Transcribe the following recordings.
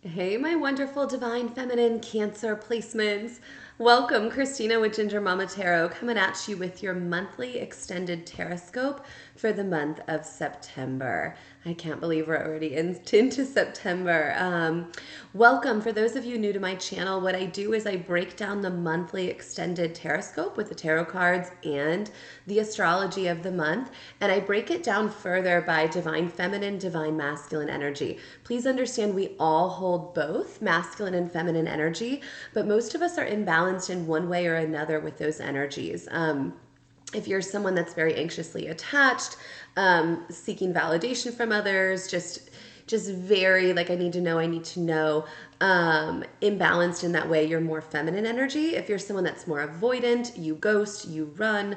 Hey, my wonderful divine feminine Cancer placements. Welcome, Christina with Ginger Mama Tarot, coming at you with your monthly extended Tarotscope for the month of September. I can't believe we're already into September. Welcome. For those of you new to my channel, what I do is I break down the monthly extended Tarotscope with the tarot cards and the astrology of the month, and I break it down further by divine feminine, divine masculine energy. Please understand we all hold both masculine and feminine energy, but most of us are imbalanced in one way or another with those energies. If you're someone that's very anxiously attached, seeking validation from others, just very like I need to know, imbalanced in that way, you're more feminine energy. If you're someone that's more avoidant, you ghost, you run,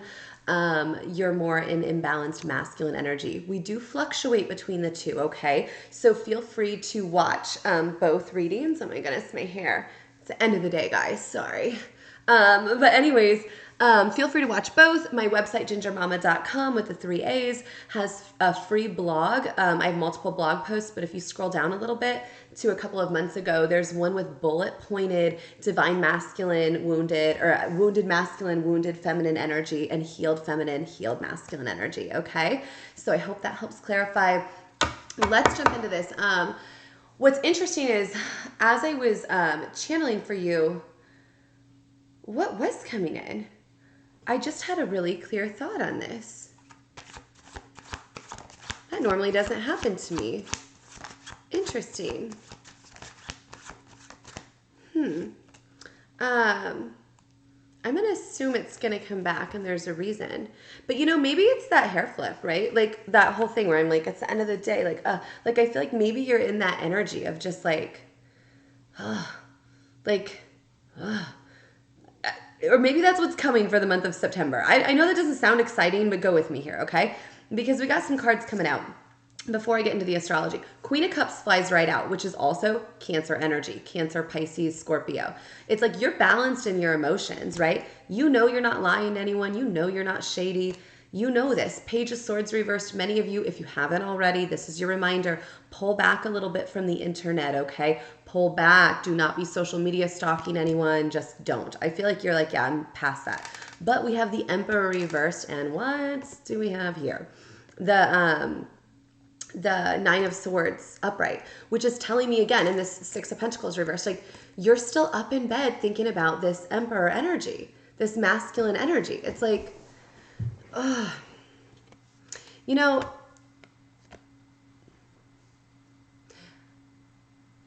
you're more in imbalanced masculine energy. We do fluctuate between the two, okay? So feel free to watch both readings. Oh my goodness, my hair. It's the end of the day, guys. Sorry. But anyways, feel free to watch both. My website, gingermama.com with the 3 A's, has a free blog. I have multiple blog posts, but if you scroll down a little bit to a couple of months ago, there's one with bullet pointed divine masculine, wounded, or wounded masculine, wounded feminine energy, and healed feminine, healed masculine energy. Okay. So I hope that helps clarify. Let's jump into this. What's interesting is as I was channeling for you, what was coming in? I just had a really clear thought on this. That normally doesn't happen to me. Interesting. I'm going to assume it's going to come back and there's a reason. But maybe it's that hair flip, right? Like that whole thing where I'm like, it's the end of the day. Like I feel like maybe you're in that energy of just like, like, or maybe that's what's coming for the month of September. I know that doesn't sound exciting, but go with me here, okay? Because we got some cards coming out before I get into the astrology. Queen of Cups flies right out, which is also Cancer energy. Cancer, Pisces, Scorpio. It's like you're balanced in your emotions, right? You know you're not lying to anyone. You know you're not shady. You know this. Page of Swords reversed. Many of you, if you haven't already, this is your reminder. Pull back a little bit from the internet, okay? Pull back. Do not be social media stalking anyone. Just don't. I feel like you're like, yeah, I'm past that. But we have the Emperor reversed, and what do we have here? The Nine of Swords upright, which is telling me again, in this Six of Pentacles reversed, like you're still up in bed thinking about this Emperor energy, this masculine energy. It's like,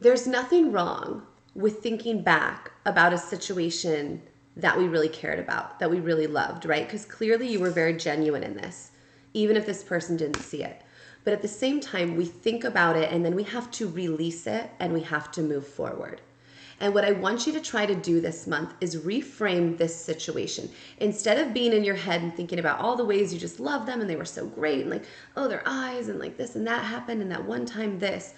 there's nothing wrong with thinking back about a situation that we really cared about, that we really loved, right? Because clearly you were very genuine in this, even if this person didn't see it. But at the same time, we think about it and then we have to release it and we have to move forward. And what I want you to try to do this month is reframe this situation. Instead of being in your head and thinking about all the ways you just love them and they were so great and like, oh, their eyes and like this and that happened and that one time this,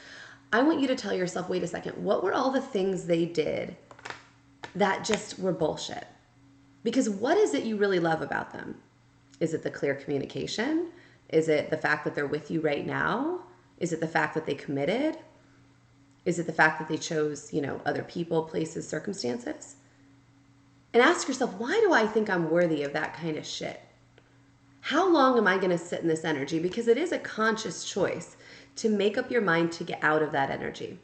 I want you to tell yourself, wait a second, what were all the things they did that just were bullshit? Because what is it you really love about them? Is it the clear communication? Is it the fact that they're with you right now? Is it the fact that they committed? Is it the fact that they chose, other people, places, circumstances? And ask yourself, why do I think I'm worthy of that kind of shit? How long am I going to sit in this energy? Because it is a conscious choice to make up your mind to get out of that energy.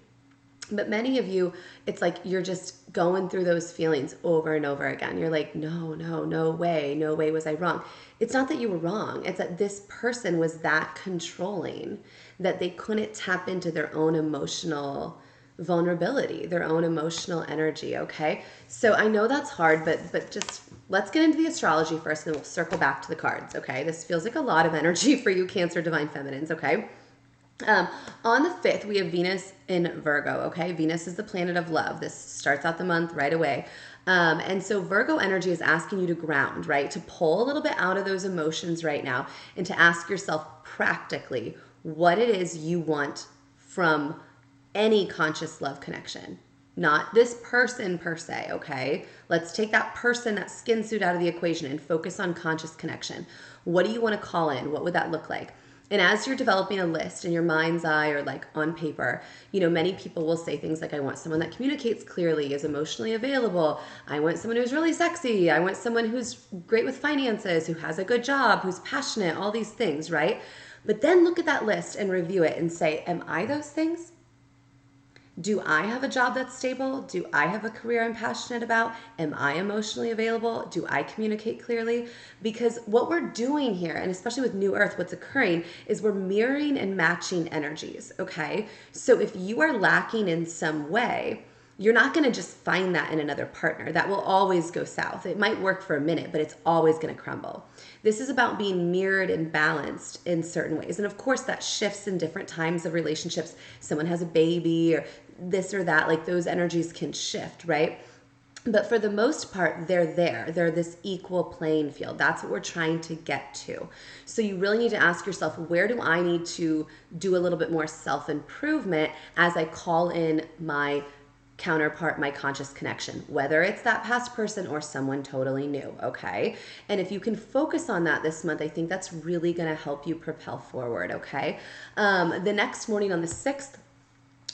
But many of you, it's like you're just going through those feelings over and over again. You're like, no way was I wrong. It's not that you were wrong. It's that this person was that controlling that they couldn't tap into their own emotional vulnerability, their own emotional energy, okay? So I know that's hard, but just let's get into the astrology first and then we'll circle back to the cards, okay? This feels like a lot of energy for you Cancer Divine Feminines, okay? On the 5th, we have Venus in Virgo, okay? Venus is the planet of love. This starts out the month right away. And so Virgo energy is asking you to ground, right? To pull a little bit out of those emotions right now and to ask yourself practically what it is you want from any conscious love connection. Not this person per se, okay? Let's take that person, that skin suit out of the equation and focus on conscious connection. What do you want to call in? What would that look like? And as you're developing a list in your mind's eye or like on paper, many people will say things like, I want someone that communicates clearly, is emotionally available. I want someone who's really sexy. I want someone who's great with finances, who has a good job, who's passionate, all these things, right? But then look at that list and review it and say, am I those things? Do I have a job that's stable? Do I have a career I'm passionate about? Am I emotionally available? Do I communicate clearly? Because what we're doing here, and especially with New Earth, what's occurring is we're mirroring and matching energies, okay? So if you are lacking in some way, you're not going to just find that in another partner. That will always go south. It might work for a minute, but it's always going to crumble. This is about being mirrored and balanced in certain ways. And of course, that shifts in different times of relationships. Someone has a baby or this or that, like those energies can shift, right? But for the most part, they're there. They're this equal playing field. That's what we're trying to get to. So you really need to ask yourself, where do I need to do a little bit more self-improvement as I call in my counterpart, my conscious connection, whether it's that past person or someone totally new, okay? And if you can focus on that this month, I think that's really gonna help you propel forward, okay? The next morning on the 6th,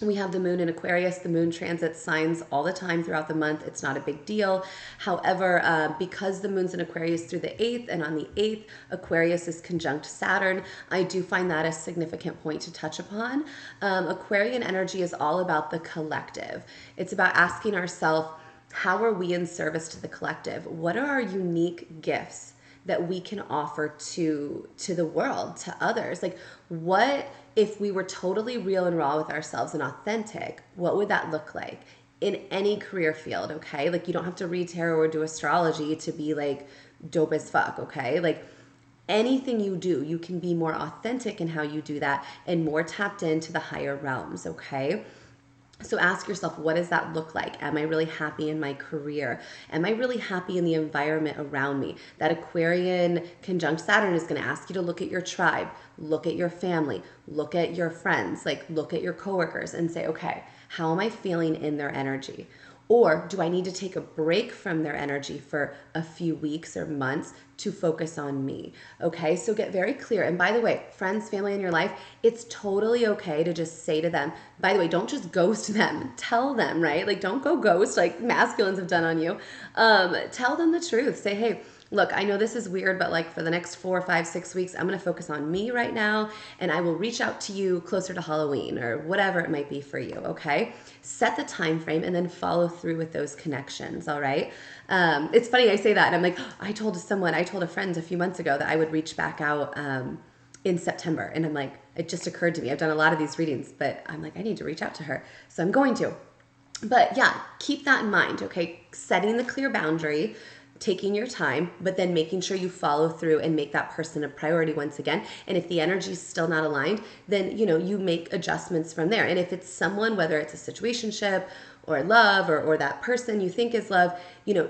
we have the moon in Aquarius. The moon transits signs all the time throughout the month. It's not a big deal. However, because the moon's in Aquarius through the 8th, and on the 8th, Aquarius is conjunct Saturn, I do find that a significant point to touch upon. Aquarian energy is all about the collective. It's about asking ourselves, how are we in service to the collective? What are our unique gifts that we can offer to the world, to others? Like, what if we were totally real and raw with ourselves and authentic? What would that look like in any career field? Okay, like, you don't have to read tarot or do astrology to be like dope as fuck, okay? Like, anything you do, you can be more authentic in how you do that and more tapped into the higher realms, okay? So ask yourself, what does that look like? Am I really happy in my career? Am I really happy in the environment around me? That Aquarian conjunct Saturn is going to ask you to look at your tribe, look at your family, look at your friends, like look at your coworkers and say, okay, how am I feeling in their energy? Or do I need to take a break from their energy for a few weeks or months to focus on me? Okay, so get very clear. And by the way, friends, family in your life, it's totally okay to just say to them, by the way, don't just ghost them. Tell them, right? Like, don't go ghost like masculines have done on you. Tell them the truth. Say, hey, look, I know this is weird, but like for the next 4, 5, 6 weeks, I'm going to focus on me right now, and I will reach out to you closer to Halloween or whatever it might be for you, okay? Set the time frame and then follow through with those connections, all right? It's funny, I say that, and I'm like, I told a friend a few months ago that I would reach back out in September, and I'm like, it just occurred to me. I've done a lot of these readings, but I'm like, I need to reach out to her, so I'm going to. But yeah, keep that in mind, okay? Setting the clear boundary, taking your time, but then making sure you follow through and make that person a priority once again. And if the energy is still not aligned, then, you make adjustments from there. And if it's someone, whether it's a situationship or love or that person you think is love,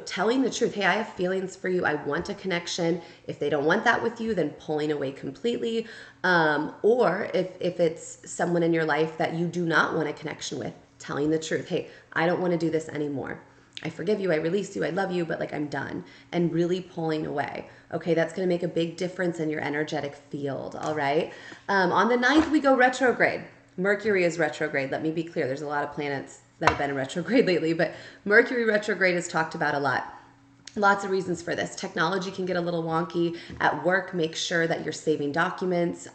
telling the truth. Hey, I have feelings for you. I want a connection. If they don't want that with you, then pulling away completely. Or if it's someone in your life that you do not want a connection with, telling the truth. Hey, I don't want to do this anymore. I forgive you, I release you, I love you, but like, I'm done. And really pulling away. Okay, that's going to make a big difference in your energetic field, all right? On the 9th, we go retrograde. Mercury is retrograde. Let me be clear. There's a lot of planets that have been in retrograde lately, but Mercury retrograde is talked about a lot. Lots of reasons for this. Technology can get a little wonky at work. Make sure that you're saving documents,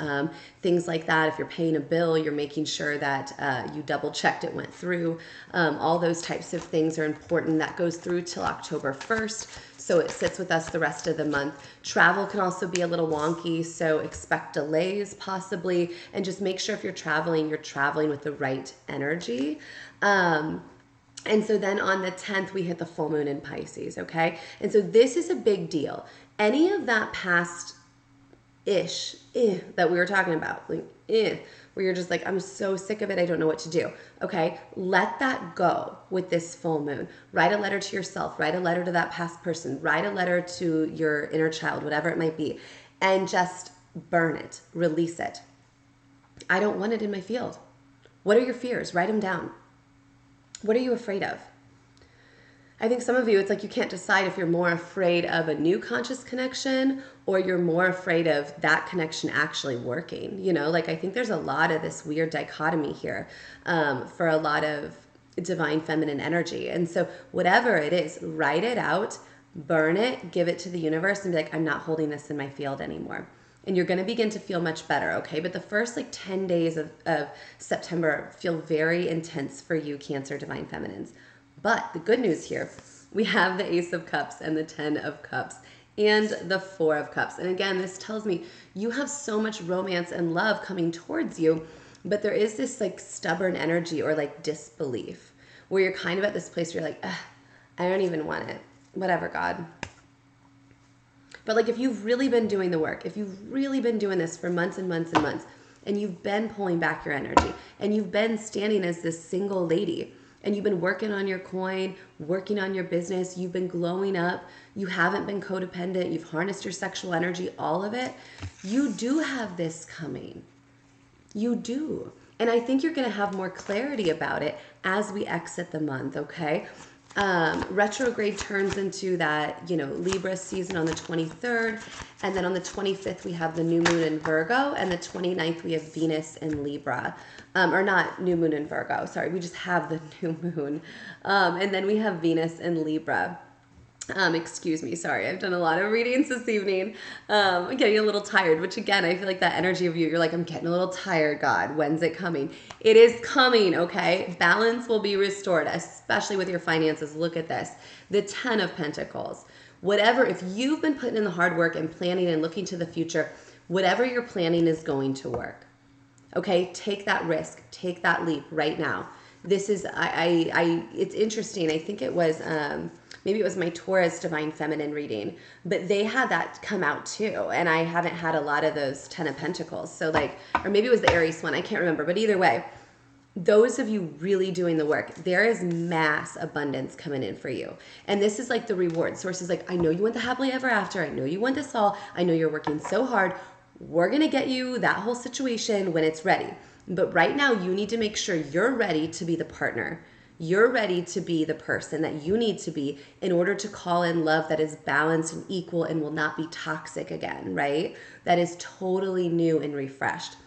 things like that. If you're paying a bill, you're making sure that you double checked it went through. All those types of things are important. That goes through till October 1st. So it sits with us the rest of the month. Travel can also be a little wonky, so expect delays possibly. And just make sure if you're traveling with the right energy. And so then on the 10th, we hit the full moon in Pisces, okay? And so this is a big deal. Any of that past-ish that we were talking about, like, where you're just like, I'm so sick of it, I don't know what to do, okay? Let that go with this full moon. Write a letter to yourself, write a letter to that past person, write a letter to your inner child, whatever it might be, and just burn it, release it. I don't want it in my field. What are your fears? Write them down. What are you afraid of? I think some of you, it's like you can't decide if you're more afraid of a new conscious connection or you're more afraid of that connection actually working. You know, like I think there's a lot of this weird dichotomy here for a lot of divine feminine energy. And so, whatever it is, write it out, burn it, give it to the universe, and be like, I'm not holding this in my field anymore. And you're going to begin to feel much better, okay? But the first like 10 days of September feel very intense for you, Cancer divine feminines. But the good news here, we have the Ace of Cups and the 10 of Cups and the 4 of Cups. And again, this tells me you have so much romance and love coming towards you, but there is this like stubborn energy or like disbelief where you're kind of at this place where you're like, I don't even want it. Whatever, God. But like if you've really been doing the work, if you've really been doing this for months and months and months, and you've been pulling back your energy, and you've been standing as this single lady, and you've been working on your coin, working on your business, you've been glowing up, you haven't been codependent, you've harnessed your sexual energy, all of it, you do have this coming. You do. And I think you're going to have more clarity about it as we exit the month, okay? Retrograde turns into that, Libra season on the 23rd. And then on the 25th, we have the new moon in Virgo. And the 29th, we have Venus in Libra. Or not new moon in Virgo. Sorry, we just have the new moon. And then we have Venus in Libra. Excuse me, sorry, I've done a lot of readings this evening. I'm getting a little tired, which again, I feel like that energy of you're like, I'm getting a little tired, God. When's it coming? It is coming, okay? Balance will be restored, especially with your finances. Look at this. The 10 of Pentacles. Whatever, if you've been putting in the hard work and planning and looking to the future, whatever you're planning is going to work. Okay? Take that risk. Take that leap right now. This is, it's interesting. I think it was, maybe it was my Taurus divine feminine reading, but they had that come out too. And I haven't had a lot of those 10 of Pentacles. So like, or maybe it was the Aries one. I can't remember, but either way, those of you really doing the work, there is mass abundance coming in for you. And this is like the reward. Source is like, I know you want the happily ever after. I know you want this all. I know you're working so hard. We're going to get you that whole situation when it's ready. But right now you need to make sure you're ready to be the partner. You're ready to be the person that you need to be in order to call in love that is balanced and equal and will not be toxic again, right? That is totally new and refreshed.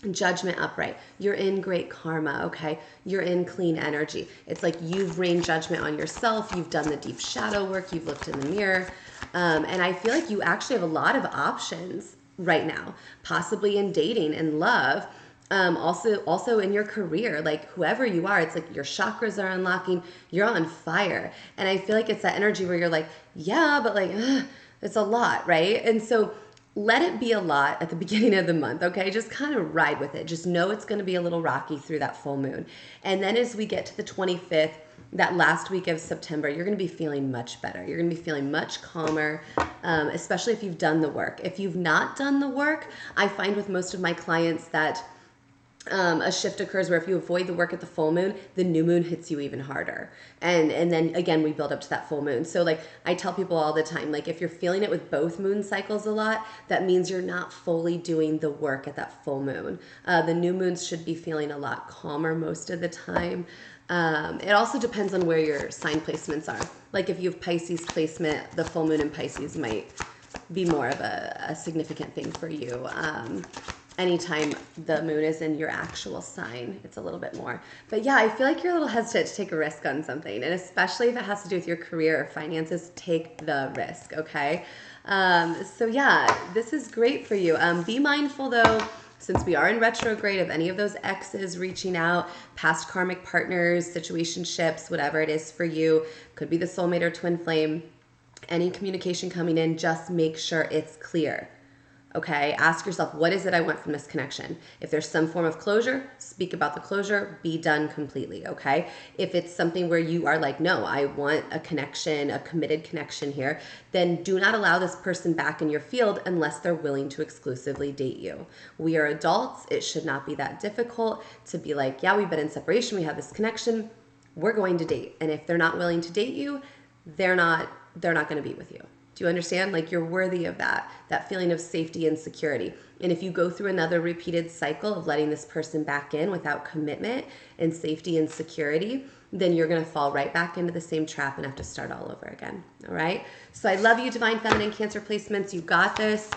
Judgment upright. You're in great karma, okay? You're in clean energy. It's like you've rained judgment on yourself. You've done the deep shadow work. You've looked in the mirror. And I feel like you actually have a lot of options right now, possibly in dating and love. Also in your career, like whoever you are, it's like your chakras are unlocking, you're on fire. And I feel like it's that energy where you're like, yeah, but like, it's a lot, right? And so let it be a lot at the beginning of the month, okay? Just kind of ride with it. Just know it's going to be a little rocky through that full moon. And then as we get to the 25th, that last week of September, you're going to be feeling much better. You're going to be feeling much calmer, especially if you've done the work. If you've not done the work, I find with most of my clients that a shift occurs where if you avoid the work at the full moon, the new moon hits you even harder. And then again, we build up to that full moon. So like I tell people all the time, like if you're feeling it with both moon cycles a lot, that means you're not fully doing the work at that full moon. The new moons should be feeling a lot calmer most of the time. It also depends on where your sign placements are. Like if you have Pisces placement, the full moon in Pisces might be more of a significant thing for you. Anytime the moon is in your actual sign, it's a little bit more. But yeah, I feel like you're a little hesitant to take a risk on something. And especially if it has to do with your career or finances, take the risk, okay? So yeah, this is great for you. Be mindful though, since we are in retrograde, of any of those exes reaching out, past karmic partners, situationships, whatever it is for you. Could be the soulmate or twin flame. Any communication coming in, just make sure it's clear. Okay, ask yourself, what is it I want from this connection? If there's some form of closure, speak about the closure, be done completely, okay? If it's something where you are like, no, I want a connection, a committed connection here, then do not allow this person back in your field unless they're willing to exclusively date you. We are adults. It should not be that difficult to be like, yeah, we've been in separation, we have this connection, we're going to date. And if they're not willing to date you, they're not going to be with you. Do you understand? Like you're worthy of that feeling of safety and security. And if you go through another repeated cycle of letting this person back in without commitment and safety and security, then you're going to fall right back into the same trap and have to start all over again. All right. So I love you, Divine Feminine Cancer placements. You got this.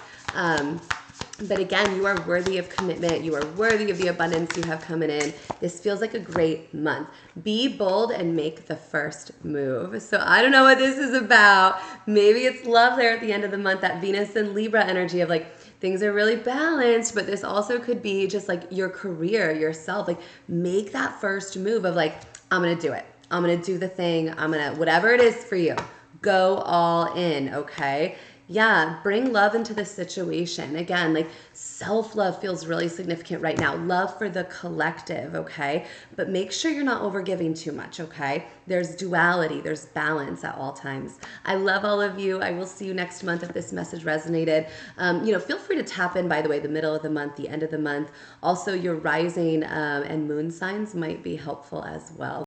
But again, you are worthy of commitment. You are worthy of the abundance you have coming in. This feels like a great month. Be bold and make the first move. So I don't know what this is about. Maybe it's love there at the end of the month, that Venus and Libra energy of like, things are really balanced, but this also could be just like your career, yourself. Like make that first move of like, I'm going to do it. I'm going to do the thing. I'm going to, whatever it is for you, go all in. Okay. Yeah, bring love into the situation. Again, like self-love feels really significant right now. Love for the collective, okay? But make sure you're not overgiving too much, okay? There's duality, there's balance at all times. I love all of you. I will see you next month if this message resonated. Feel free to tap in, by the way, the middle of the month, the end of the month. Also, your rising and moon signs might be helpful as well.